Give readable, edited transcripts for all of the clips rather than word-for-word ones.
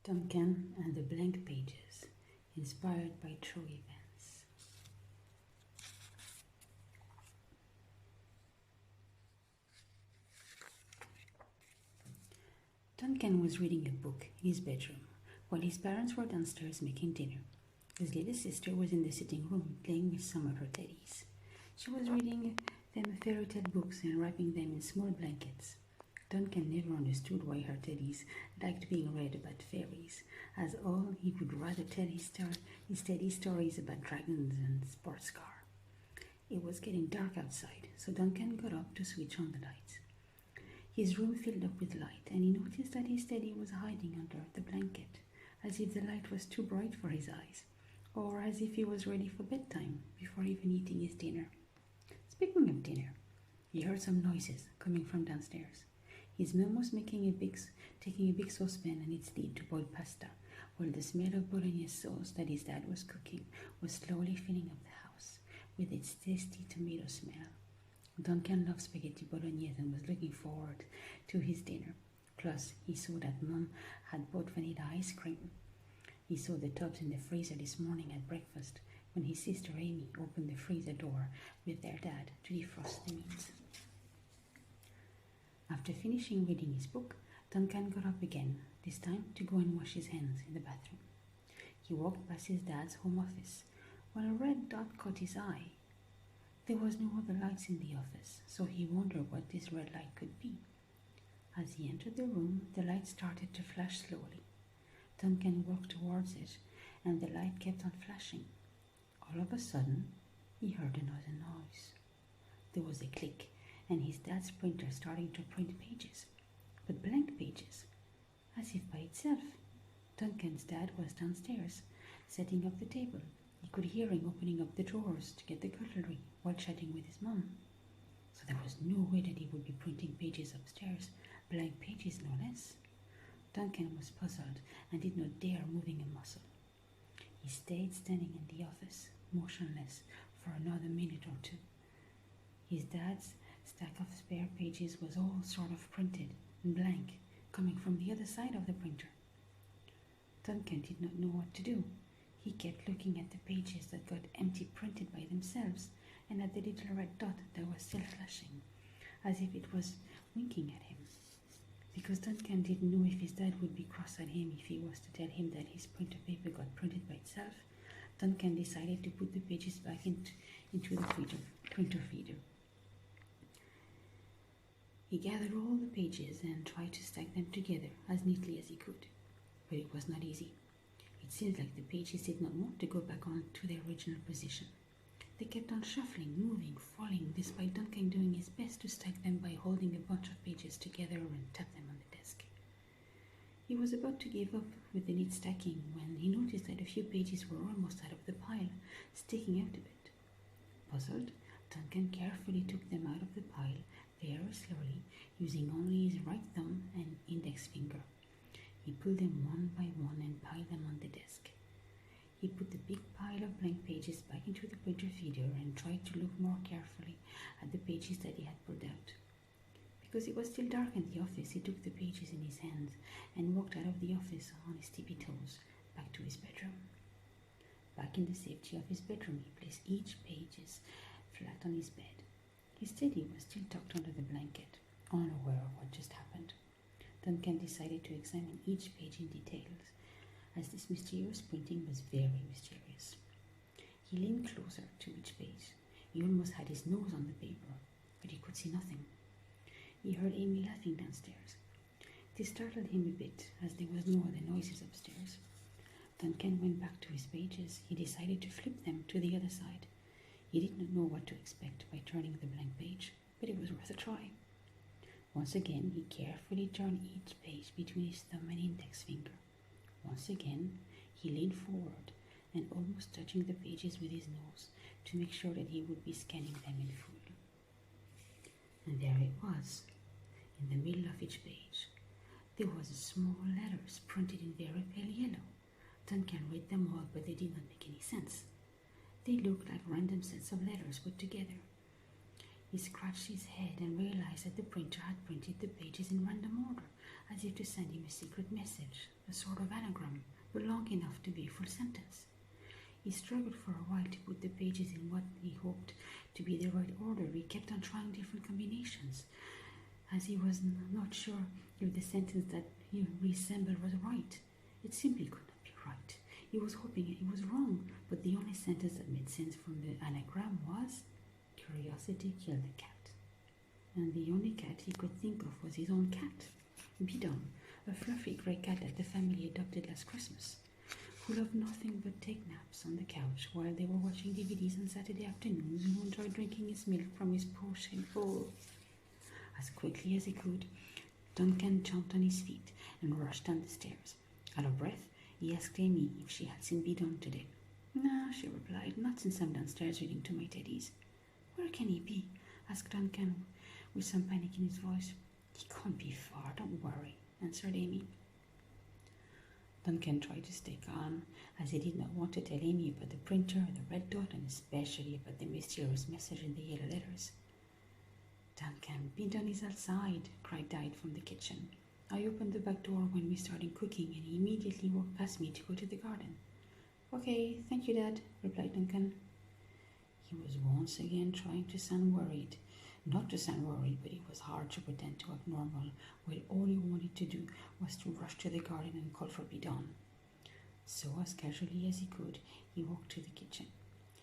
Duncan and the Blank Pages, inspired by true events. Duncan was reading a book in his bedroom while his parents were downstairs making dinner. His little sister was in the sitting room playing with some of her teddies. She was reading them fairy tale books and wrapping them in small blankets. Duncan never understood why her teddies liked being read about fairies, as all he would rather tell his teddy stories about dragons and sports cars. It was getting dark outside, so Duncan got up to switch on the lights. His room filled up with light, and he noticed that his teddy was hiding under the blanket, as if the light was too bright for his eyes, or as if he was ready for bedtime before even eating his dinner. Speaking of dinner, he heard some noises coming from downstairs. His mum was taking a big saucepan and its lid to boil pasta, while the smell of bolognese sauce that his dad was cooking was slowly filling up the house with its tasty tomato smell. Duncan loved spaghetti bolognese and was looking forward to his dinner. Plus, he saw that Mum had bought vanilla ice cream. He saw the tubs in the freezer this morning at breakfast when his sister Amy opened the freezer door with their dad to defrost the meat. After finishing reading his book, Duncan got up again, this time to go and wash his hands in the bathroom. He walked past his dad's home office when a red dot caught his eye. There was no other lights in the office, so he wondered what this red light could be. As he entered the room, the light started to flash slowly. Duncan walked towards it, and the light kept on flashing. All of a sudden, he heard another noise. There was a click, and his dad's printer starting to print pages, but blank pages, as if by itself. Duncan's dad was downstairs, setting up the table. He could hear him opening up the drawers to get the cutlery while chatting with his mum. So there was no way that he would be printing pages upstairs, blank pages no less. Duncan was puzzled and did not dare moving a muscle. He stayed standing in the office, motionless, for another minute or two. His dad's stack of spare pages was all sort of printed and blank, coming from the other side of the printer. Duncan did not know what to do. He kept looking at the pages that got empty printed by themselves and at the little red dot that was still flashing, as if it was winking at him. Because Duncan didn't know if his dad would be cross at him if he was to tell him that his printer paper got printed by itself, Duncan decided to put the pages back into the printer feeder. He gathered all the pages and tried to stack them together as neatly as he could, but it was not easy. It seemed like the pages did not want to go back on to their original position. They kept on shuffling, moving, falling, despite Duncan doing his best to stack them by holding a bunch of pages together and tap them on the desk. He was about to give up with the neat stacking when he noticed that a few pages were almost out of the pile, sticking out a bit. Puzzled, Duncan carefully took them out of the pile, very slowly, using only his right thumb and index finger. He pulled them one by one and piled them on the desk. He put the big pile of blank pages back into the printer feeder and tried to look more carefully at the pages that he had pulled out. Because it was still dark in the office, he took the pages in his hands and walked out of the office on his tippy toes back to his bedroom. Back in the safety of his bedroom, he placed each pages flat on his bed. His teddy was still tucked under the blanket, unaware of what just happened. Duncan decided to examine each page in detail, as this mysterious printing was very mysterious. He leaned closer to each page. He almost had his nose on the paper, but he could see nothing. He heard Amy laughing downstairs. This startled him a bit, as there was no other noises upstairs. Duncan went back to his pages. He decided to flip them to the other side. He did not know what to expect by turning the blank page, but it was worth a try. Once again, he carefully turned each page between his thumb and index finger. Once again, he leaned forward and almost touching the pages with his nose to make sure that he would be scanning them in full. And there it was, in the middle of each page. There was small letters printed in very pale yellow. Duncan read them all, but they did not make any sense. They looked like random sets of letters put together. He scratched his head and realized that the printer had printed the pages in random order, as if to send him a secret message, a sort of anagram, but long enough to be a full sentence. He struggled for a while to put the pages in what he hoped to be the right order. He kept on trying different combinations, as he was not sure if the sentence that he reassembled was right. It simply could not be right. He was hoping it was wrong, but the only sentence that made sense from the anagram was, "Curiosity killed the cat." And the only cat he could think of was his own cat, Bidon, a fluffy grey cat that the family adopted last Christmas, who loved nothing but take naps on the couch while they were watching DVDs on Saturday afternoons, and who enjoyed drinking his milk from his potion bowl. As quickly as he could, Duncan jumped on his feet and rushed down the stairs. Out of breath, he asked Amy if she had seen Bidon today. "No," she replied, "not since I'm downstairs reading to my teddies." "Where can he be?" asked Duncan, with some panic in his voice. "He can't be far, don't worry," answered Amy. Duncan tried to stay calm, as he did not want to tell Amy about the printer, the red dot, and especially about the mysterious message in the yellow letters. "Duncan, Bidon is outside," cried Diet from the kitchen. "I opened the back door when we started cooking, and he immediately walked past me to go to the garden." "Okay, thank you, Dad," replied Duncan. He was once again trying to sound worried. Not to sound worried, but it was hard to pretend to act normal, while all he wanted to do was to rush to the garden and call for Bidon. So, as casually as he could, he walked to the kitchen.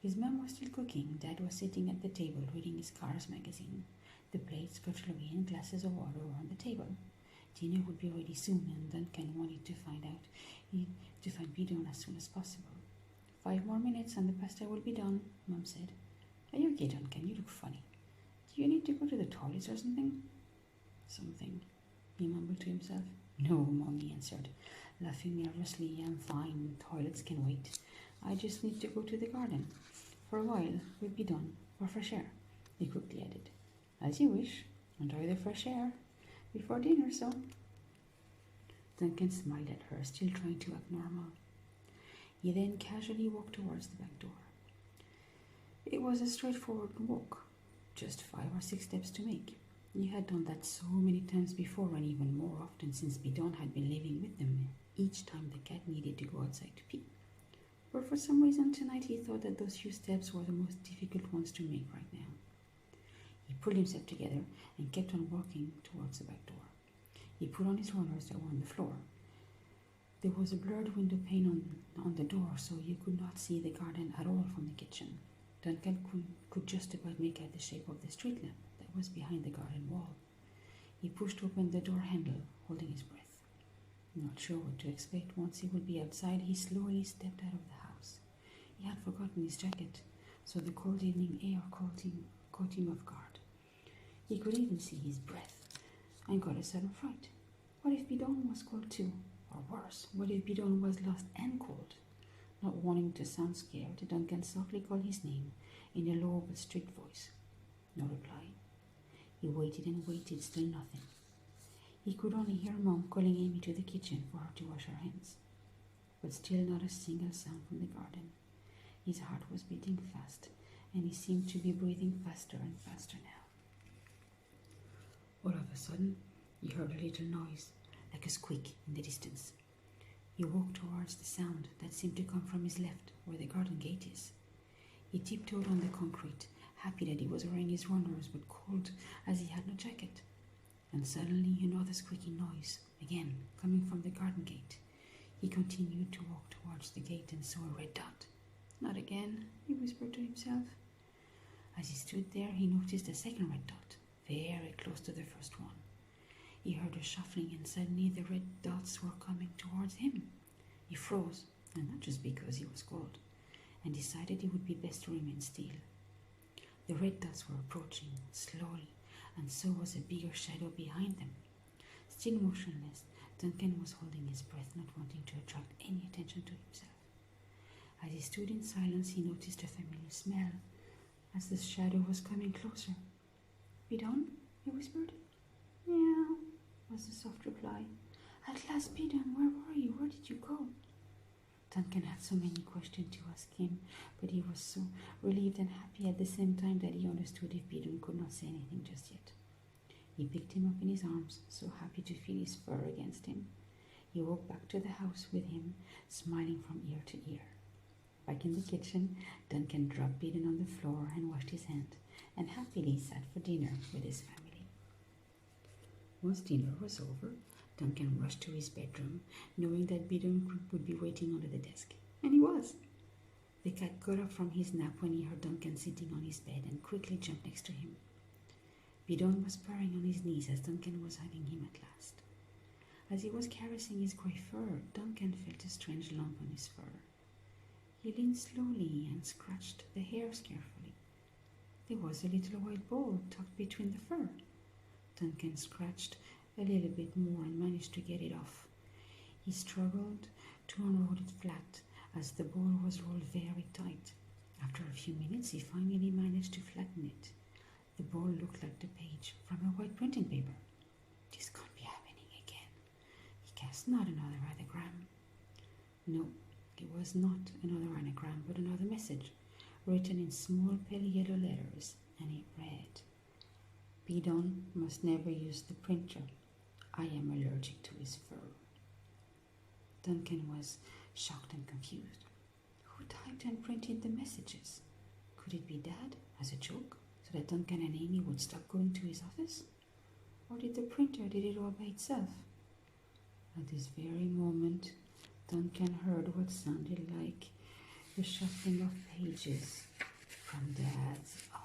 His mum was still cooking. Dad was sitting at the table reading his Cars magazine. The plates, cutlery, and glasses of water were on the table. Dinner would be ready soon, and Duncan wanted to find Bidon as soon as possible. 5 more minutes and the pasta will be done, Mum said. "Are you okay, Duncan? You look funny. Do you need to go to the toilets or something?" "Something," he mumbled to himself. "No, Mum," he answered, laughing nervously. "I'm fine. Toilets can wait. I just need to go to the garden. For a while, we'll be done. For fresh air," he quickly added. "As you wish. Enjoy the fresh air. Before dinner, so." Duncan smiled at her, still trying to act normal. He then casually walked towards the back door. It was a straightforward walk, just 5 or 6 steps to make. He had done that so many times before, and even more often since Bidon had been living with them, each time the cat needed to go outside to pee. But for some reason tonight he thought that those few steps were the most difficult ones to make right now. He pulled himself together and kept on walking towards the back door. He put on his runners that were on the floor. There was a blurred window pane on the door, so you could not see the garden at all from the kitchen. Duncan could just about make out the shape of the street lamp that was behind the garden wall. He pushed open the door handle, holding his breath. Not sure what to expect once he would be outside, he slowly stepped out of the house. He had forgotten his jacket, so the cold evening air caught him off guard. He could even see his breath, and got a sudden fright. What if Bidon was cold too? Or worse, what if Bidon was lost and cold? Not wanting to sound scared, Duncan softly called his name in a low but strict voice. No reply. He waited and waited, still nothing. He could only hear Mom calling Amy to the kitchen for her to wash her hands. But still not a single sound from the garden. His heart was beating fast, and he seemed to be breathing faster and faster now. All of a sudden, he heard a little noise, like a squeak in the distance. He walked towards the sound that seemed to come from his left, where the garden gate is. He tiptoed on the concrete, happy that he was wearing his runners, but cold as he had no jacket. And suddenly another squeaking noise, again coming from the garden gate. He continued to walk towards the gate and saw a red dot. "Not again," he whispered to himself. As he stood there, he noticed a second red dot, very close to the first one. He heard a shuffling, and suddenly the red dots were coming towards him. He froze, and not just because he was cold, and decided it would be best to remain still. The red dots were approaching slowly, and so was a bigger shadow behind them. Still motionless, Duncan was holding his breath, not wanting to attract any attention to himself. As he stood in silence, he noticed a familiar smell as the shadow was coming closer. "Bidon?" he whispered. "Meow," was the soft reply. "At last, Bidon, where were you? Where did you go?" Duncan had so many questions to ask him, but he was so relieved and happy at the same time that he understood if Bidon could not say anything just yet. He picked him up in his arms, so happy to feel his fur against him. He walked back to the house with him, smiling from ear to ear. Back in the kitchen, Duncan dropped Bidon on the floor and washed his hand, and happily sat for dinner with his family. Once dinner was over, Duncan rushed to his bedroom, knowing that Bidon would be waiting under the desk. And he was. The cat got up from his nap when he heard Duncan sitting on his bed and quickly jumped next to him. Bidon was purring on his knees as Duncan was hugging him at last. As he was caressing his grey fur, Duncan felt a strange lump on his fur. He leaned slowly and scratched the hairs carefully. There was a little white ball tucked between the fur. Duncan scratched a little bit more and managed to get it off. He struggled to unroll it flat as the ball was rolled very tight. After a few minutes, he finally managed to flatten it. The ball looked like the page from a white printing paper. This can't be happening again. He guessed not another anagram. No, it was not another anagram, but another message, written in small pale yellow letters, and it read, Bidon must never use the printer. I am allergic to his fur. Duncan was shocked and confused. Who typed and printed the messages? Could it be Dad, as a joke, so that Duncan and Amy would stop going to his office? Or did the printer did it all by itself? At this very moment, Duncan heard what sounded like the shuffling of pages from Dad's office.